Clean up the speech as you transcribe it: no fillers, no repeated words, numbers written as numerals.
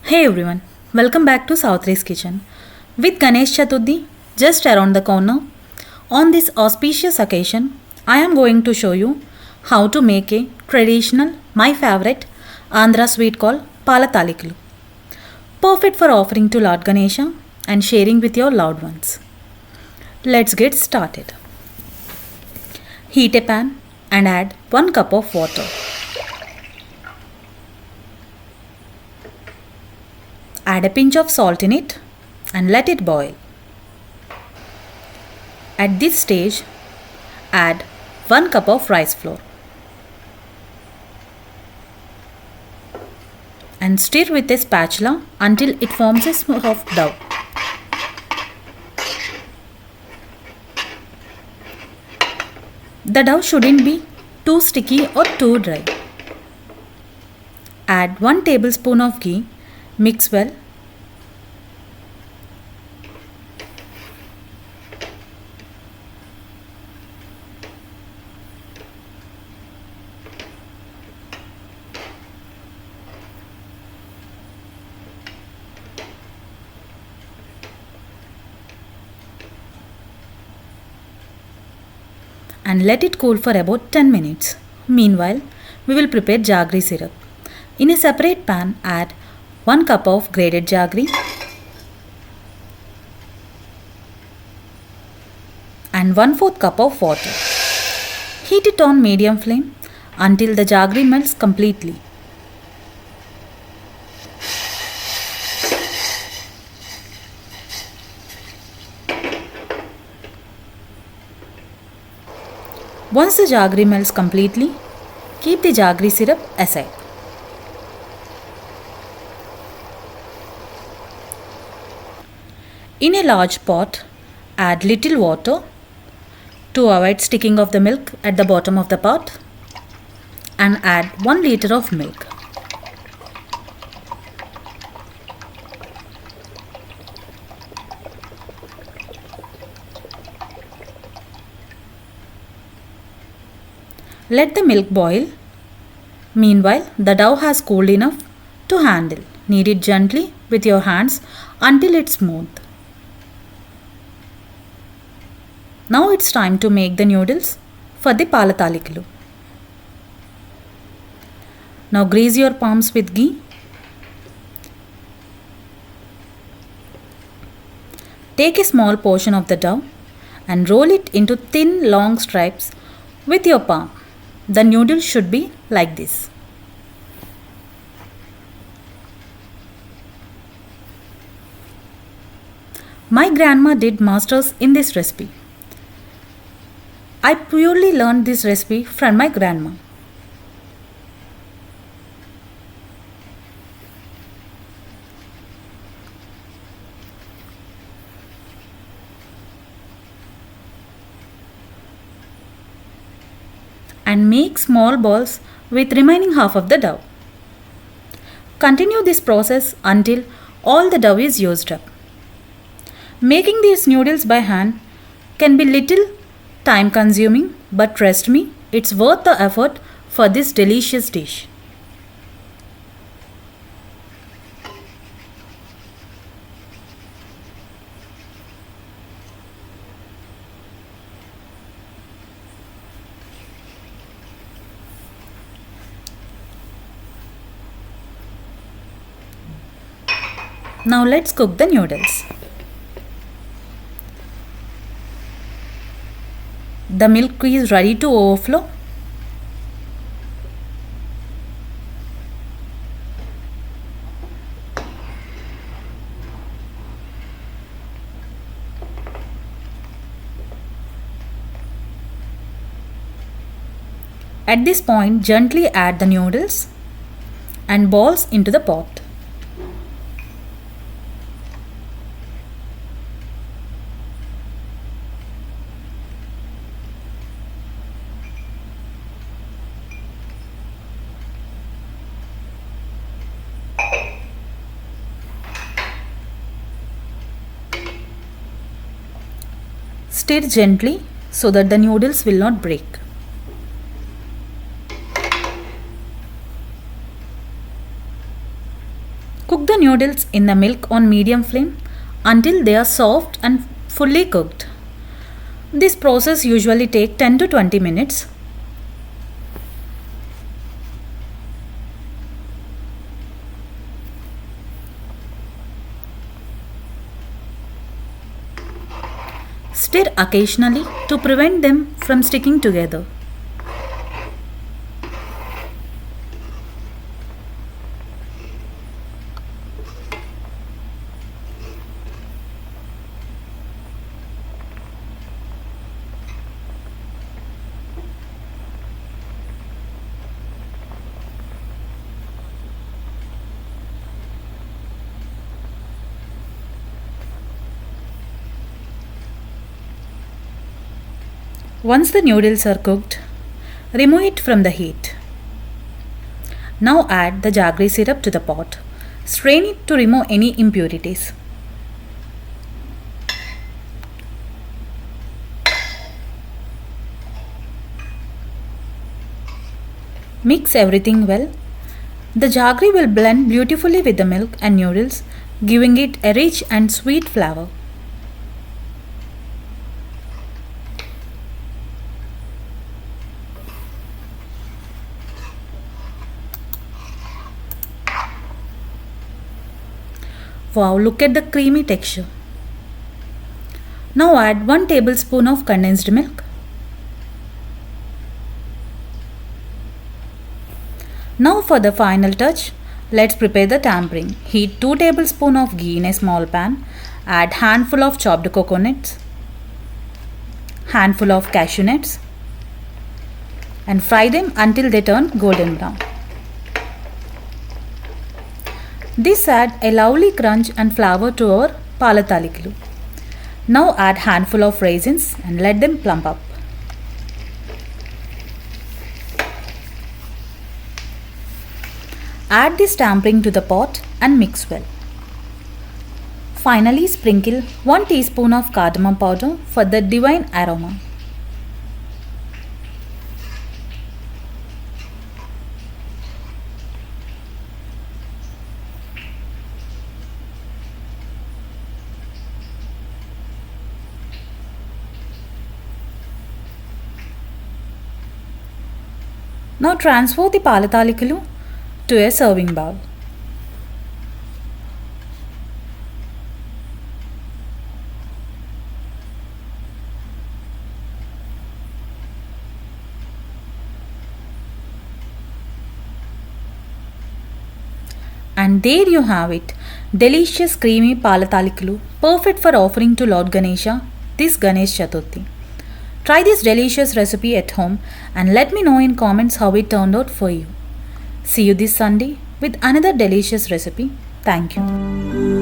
Hey everyone, welcome back to Southri's Kitchen. With Ganesh Chaturthi just around the corner, on this auspicious occasion, I am going to show you how to make a traditional, my favorite, Andhra sweet called Pala Thalikalu. Perfect for offering to Lord Ganesha and sharing with your loved ones. Let's get started. Heat a pan and add 1 cup of water. Add a pinch of salt in it and let it boil. At this stage, add 1 cup of rice flour and stir with a spatula until it forms a soft dough. The dough shouldn't be too sticky or too dry. Add 1 tablespoon of ghee. Mix well. And let it cool for about 10 minutes. Meanwhile, we will prepare jaggery syrup. In a separate pan, add 1 cup of grated jaggery and 1/4 cup of water. Heat it on medium flame until the jaggery melts completely. Once the jaggery melts completely, keep the jaggery syrup aside. In a large pot, add little water to avoid sticking of the milk at the bottom of the pot and add 1 liter of milk. Let the milk boil. Meanwhile, the dough has cooled enough to handle. Knead it gently with your hands until it's smooth. Now it's time to make the noodles for the Pala Thalikalu. Now grease your palms with ghee. Take a small portion of the dough and roll it into thin long stripes with your palm. The noodles should be like this. My grandma did masters in this recipe. I purely learned this recipe from my grandma. And make small balls with remaining half of the dough. Continue this process until all the dough is used up. Making these noodles by hand can be little time consuming, but trust me, it's worth the effort for this delicious dish. Now let's cook the noodles. The milk is ready to overflow. At this point, gently add the noodles and balls into the pot. Stir gently so that the noodles will not break. Cook the noodles in the milk on medium flame until they are soft and fully cooked. This process usually takes 10 to 20 minutes. Stir occasionally to prevent them from sticking together. Once the noodles are cooked, remove it from the heat. Now add the jaggery syrup to the pot. Strain it to remove any impurities. Mix everything well. The jaggery will blend beautifully with the milk and noodles, giving it a rich and sweet flavor. Wow, look at the creamy texture. Now add 1 tablespoon of condensed milk. Now for the final touch, let's prepare the tampering. Heat 2 tablespoons of ghee in a small pan. Add handful of chopped coconuts, handful of cashew nuts, and fry them until they turn golden brown. This adds a lovely crunch and flavor to our Pala Thalikalu. Now add handful of raisins and let them plump up. Add this tampering to the pot and mix well. Finally, sprinkle 1 teaspoon of cardamom powder for the divine aroma. Now transfer the Pala Thalikalu to a serving bowl. And there you have it, delicious creamy Pala Thalikalu, perfect for offering to Lord Ganesha this Ganesh Chaturthi. Try this delicious recipe at home and let me know in comments how it turned out for you. See you this Sunday with another delicious recipe. Thank you.